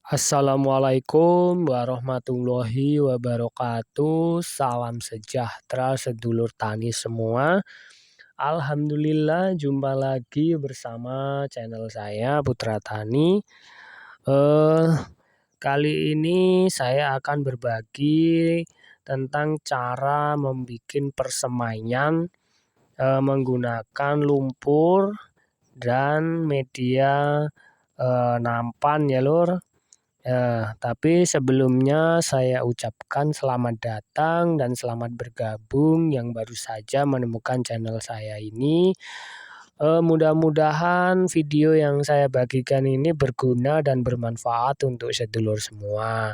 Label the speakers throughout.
Speaker 1: Assalamualaikum warahmatullahi wabarakatuh. Salam sejahtera sedulur tani semua. Alhamdulillah jumpa lagi bersama channel saya Putra Tani. Eh Kali ini saya akan berbagi tentang cara membuat persemaian menggunakan lumpur dan media nampan ya lur. Tapi sebelumnya saya ucapkan selamat datang dan selamat bergabung yang baru saja menemukan channel saya ini. Mudah-mudahan video yang saya bagikan ini berguna dan bermanfaat untuk sedulur semua.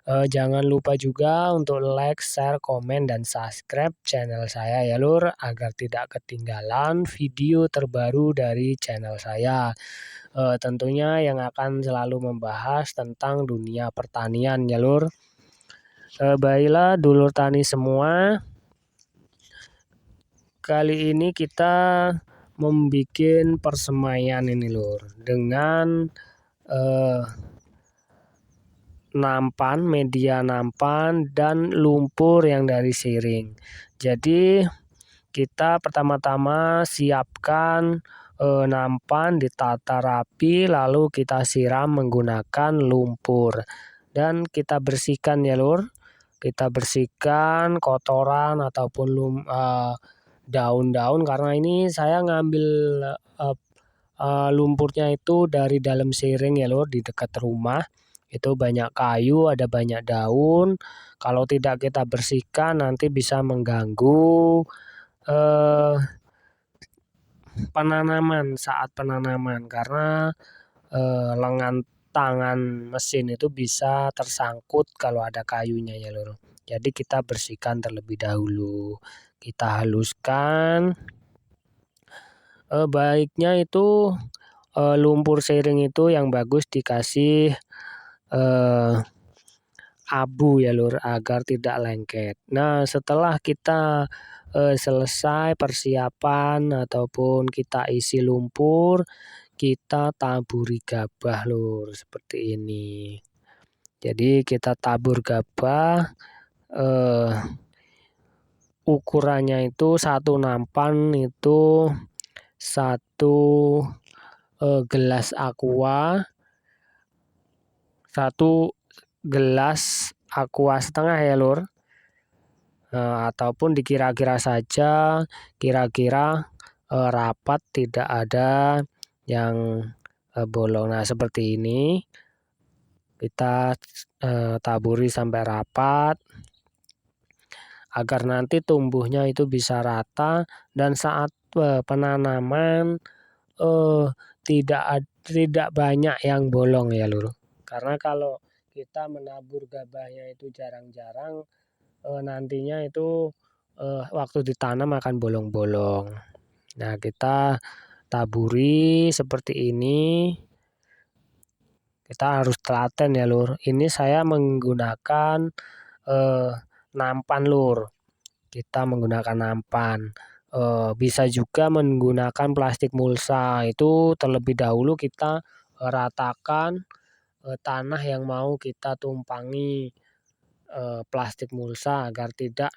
Speaker 1: Jangan lupa juga untuk like, share, komen, dan subscribe channel saya ya lur, agar tidak ketinggalan video terbaru dari channel saya. Tentunya yang akan selalu membahas tentang dunia pertanian ya lur. Baiklah dulur tani semua, kali ini kita membuat persemaian ini lur dengan nampan, media nampan dan lumpur yang dari siring. Jadi kita pertama-tama siapkan nampan, ditata rapi, lalu kita siram menggunakan lumpur dan kita bersihkan ya lur. Kita bersihkan kotoran ataupun daun-daun, karena ini saya ngambil lumpurnya itu dari dalam siring ya lur, di dekat rumah. Itu banyak kayu, ada banyak daun. Kalau tidak kita bersihkan nanti bisa mengganggu penanaman saat penanaman, karena lengan tangan mesin itu bisa tersangkut kalau ada kayunya ya lur. Jadi kita bersihkan terlebih dahulu. Kita haluskan. Baiknya itu lumpur siring itu yang bagus dikasih abu ya lur, agar tidak lengket. Nah setelah kita selesai persiapan ataupun kita isi lumpur, kita taburi gabah lur, seperti ini. Jadi kita tabur gabah, ukurannya itu satu nampan itu satu gelas aqua, satu gelas aqua setengah ya lur. Ataupun dikira-kira saja, kira-kira rapat, tidak ada yang bolong. Nah seperti ini kita taburi sampai rapat agar nanti tumbuhnya itu bisa rata, dan saat penanaman tidak banyak yang bolong ya lur. Karena kalau kita menabur gabahnya itu jarang-jarang, nantinya itu waktu ditanam akan bolong-bolong. Nah kita taburi seperti ini. Kita harus telaten ya lur. Ini saya menggunakan nampan lur. Kita menggunakan nampan. Bisa juga menggunakan plastik mulsa. Itu terlebih dahulu kita ratakan tanah yang mau kita tumpangi plastik mulsa, agar tidak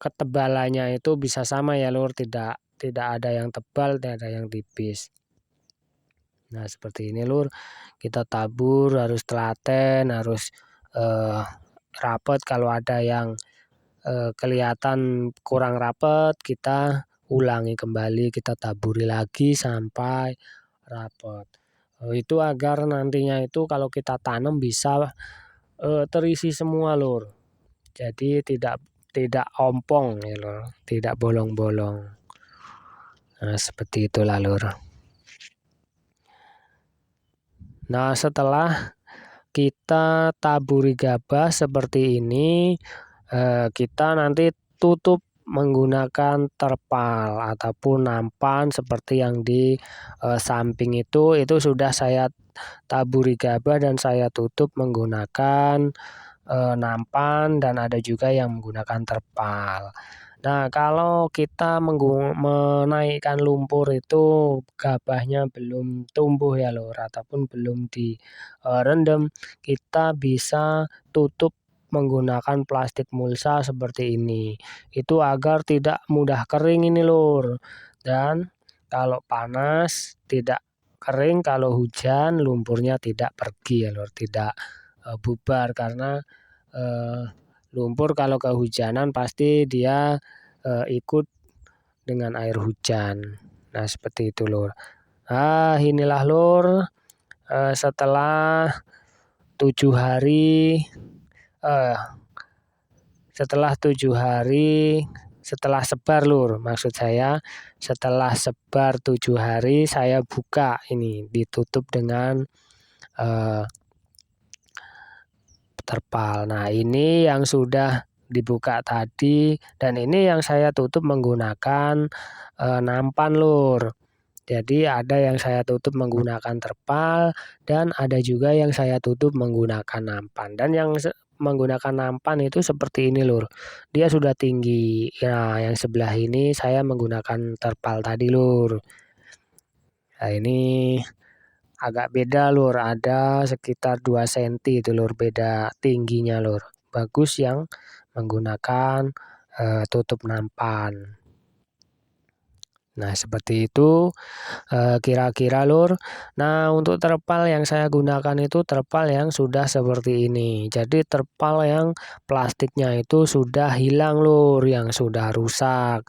Speaker 1: ketebalannya itu bisa sama ya lur, tidak ada yang tebal, tidak ada yang tipis. Nah seperti ini lur, kita tabur harus telaten, harus rapat. Kalau ada yang kelihatan kurang rapat, kita ulangi kembali, kita taburi lagi sampai rapat. Itu agar nantinya itu kalau kita tanam bisa terisi semua lur. Jadi tidak ompong ya lur, tidak bolong-bolong. Nah seperti itulah lur. Nah setelah kita taburi gabah seperti ini, kita nanti tutup menggunakan terpal ataupun nampan seperti yang di samping itu sudah saya taburi gabah dan saya tutup menggunakan nampan, dan ada juga yang menggunakan terpal. Nah, kalau kita menaikkan lumpur itu gabahnya belum tumbuh ya Lur, ataupun belum direndam, kita bisa tutup menggunakan plastik mulsa seperti ini. Itu agar tidak mudah kering ini Lur. Dan kalau panas tidak kering, kalau hujan lumpurnya tidak pergi ya Lur, tidak bubar karena eh, lumpur kalau kehujanan pasti dia ikut dengan air hujan. Nah, seperti itu, Lur. Inilah, Lur, setelah 7 hari, eh, setelah sebar, Lur. Maksud saya, setelah sebar 7 hari, saya buka ini, ditutup dengan eh, terpal. Nah, ini yang sudah dibuka tadi dan ini yang saya tutup menggunakan nampan Lur. Jadi ada yang saya tutup menggunakan terpal dan ada juga yang saya tutup menggunakan nampan. Dan yang menggunakan nampan itu seperti ini Lur. Dia sudah tinggi. Nah, yang sebelah ini saya menggunakan terpal tadi Lur. Nah, ini agak beda Lur, ada sekitar 2 cm itu Lur, beda tingginya Lur. Bagus yang menggunakan tutup nampan. Nah, seperti itu kira-kira Lur. Nah, untuk terpal yang saya gunakan itu terpal yang sudah seperti ini. Jadi terpal yang plastiknya itu sudah hilang Lur, yang sudah rusak.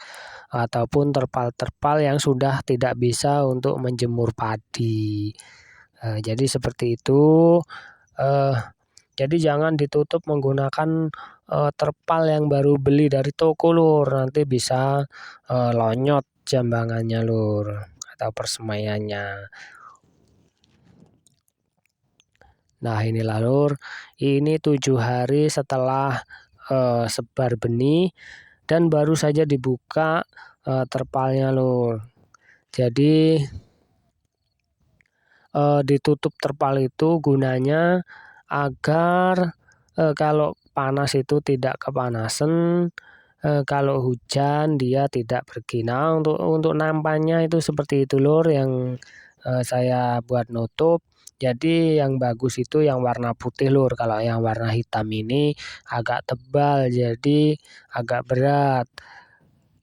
Speaker 1: Ataupun terpal-terpal yang sudah tidak bisa untuk menjemur padi. Jadi seperti itu. Eh, jadi jangan ditutup menggunakan terpal yang baru beli dari toko Lur. Nanti bisa lonyot jambangannya Lur atau persemaiannya. Nah, inilah Lur. Ini 7 hari setelah sebar benih dan baru saja dibuka terpalnya Lur. Jadi ditutup terpal itu gunanya agar kalau panas itu tidak kepanasan, kalau hujan dia tidak pergi. Nah, untuk nampannya itu seperti itu Lur yang saya buat nutup. Jadi yang bagus itu yang warna putih Lur. Kalau yang warna hitam ini agak tebal, jadi agak berat.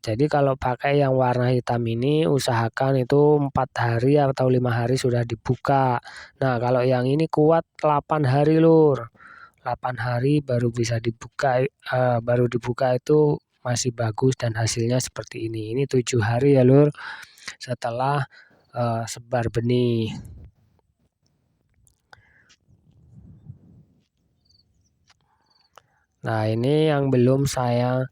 Speaker 1: Jadi kalau pakai yang warna hitam ini usahakan itu 4 hari atau 5 hari sudah dibuka. Nah, kalau yang ini kuat 8 hari Lur. 8 hari baru bisa dibuka, baru dibuka itu masih bagus dan hasilnya seperti ini. Ini 7 hari ya Lur setelah sebar benih. Nah, ini yang belum saya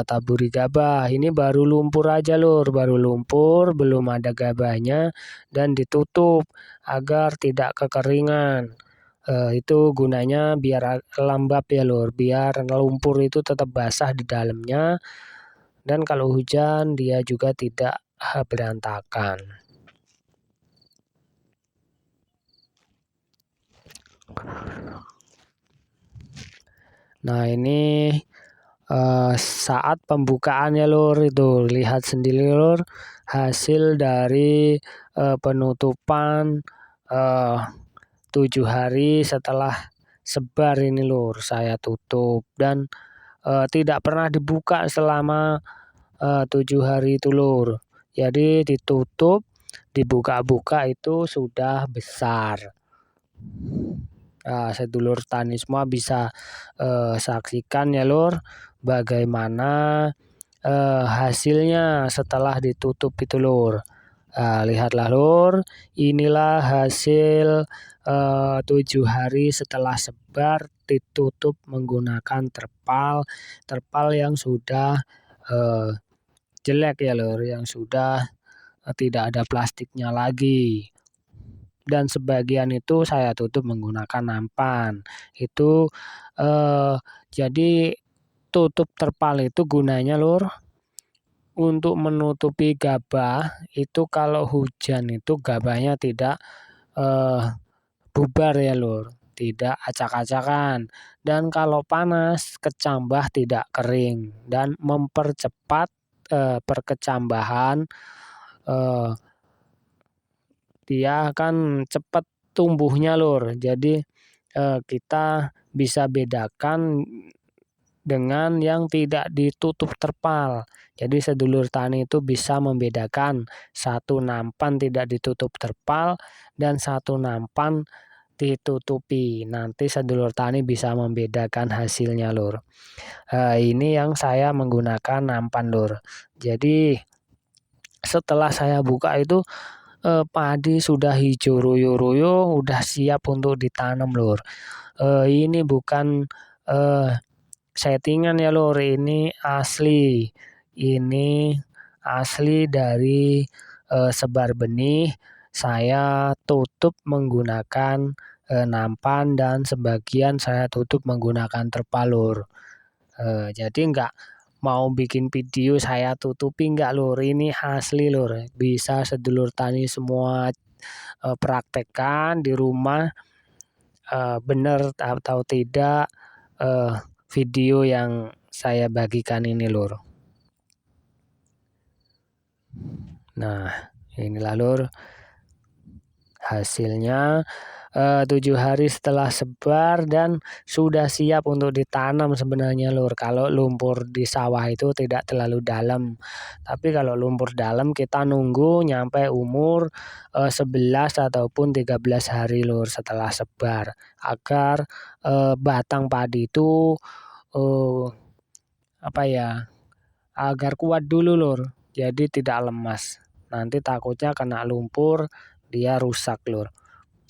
Speaker 1: taburi gabah. Ini baru lumpur aja Lur, baru lumpur, belum ada gabahnya dan ditutup agar tidak kekeringan. Itu gunanya biar lembab ya Lur, biar lumpur itu tetap basah di dalamnya dan kalau hujan dia juga tidak berantakan. Nah, ini saat pembukaan ya Lur, itu lihat sendiri Lur hasil dari penutupan 7 hari setelah sebar ini Lur, saya tutup dan tidak pernah dibuka selama 7 hari itu Lur. Jadi ditutup, dibuka-buka itu sudah besar. Sedulur tani semua bisa saksikan ya Lur bagaimana hasilnya setelah ditutup itu Lur. Lihatlah Lur, inilah hasil 7 hari setelah sebar ditutup menggunakan terpal yang sudah jelek ya Lur, yang sudah tidak ada plastiknya lagi. Dan sebagian itu saya tutup menggunakan nampan. Itu jadi tutup terpal itu gunanya Lur untuk menutupi gabah itu kalau hujan itu gabahnya tidak bubar ya Lur. tidak acak-acakan, dan kalau panas kecambah tidak kering, dan mempercepat perkecambahan, dia akan cepat tumbuhnya Lur. Jadi kita bisa bedakan dengan yang tidak ditutup terpal. Jadi sedulur tani itu bisa membedakan satu nampan tidak ditutup terpal dan satu nampan ditutupi. Nanti sedulur tani bisa membedakan hasilnya Lur. Ini yang saya menggunakan nampan Lur. Jadi setelah saya buka itu padi sudah hijau royo-royo, udah siap untuk ditanam Lur. Ini bukan settingan ya Lur, ini asli. Ini asli dari sebar benih. Saya tutup menggunakan nampan dan sebagian saya tutup menggunakan terpal Lur. Jadi enggak mau bikin video saya tutupi enggak Lur, ini asli Lur. Bisa sedulur tani semua praktekkan di rumah, benar atau tidak video yang saya bagikan ini Lur. Nah, inilah Lur hasilnya 7 hari setelah sebar dan sudah siap untuk ditanam sebenarnya Lur. Kalau lumpur di sawah itu tidak terlalu dalam. Tapi kalau lumpur dalam kita nunggu nyampe umur 11 ataupun 13 hari Lur setelah sebar. Agar batang padi itu agar kuat dulu Lur. Jadi tidak lemas. Nanti takutnya kena lumpur dia rusak Lur.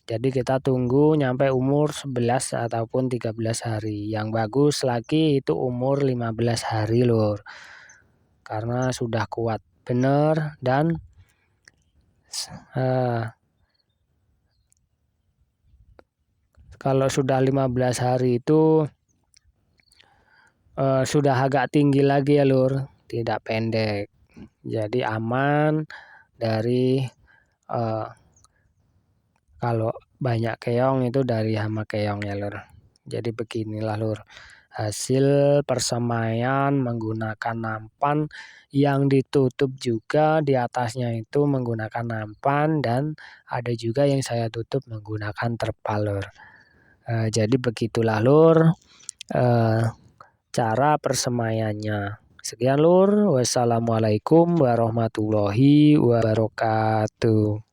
Speaker 1: Jadi kita tunggu nyampe umur 11 ataupun 13 hari. Yang bagus lagi itu umur 15 hari Lur. Karena sudah kuat benar dan kalau sudah 15 hari itu sudah agak tinggi lagi ya Lur, tidak pendek. Jadi aman dari kalau banyak keong itu dari hama keong ya Lur. Jadi beginilah Lur hasil persemaian menggunakan nampan yang ditutup juga, di atasnya itu menggunakan nampan dan ada juga yang saya tutup menggunakan terpal Lur. Jadi begitulah Lur cara persemaiannya. Sekian Lur, wassalamualaikum warahmatullahi wabarakatuh.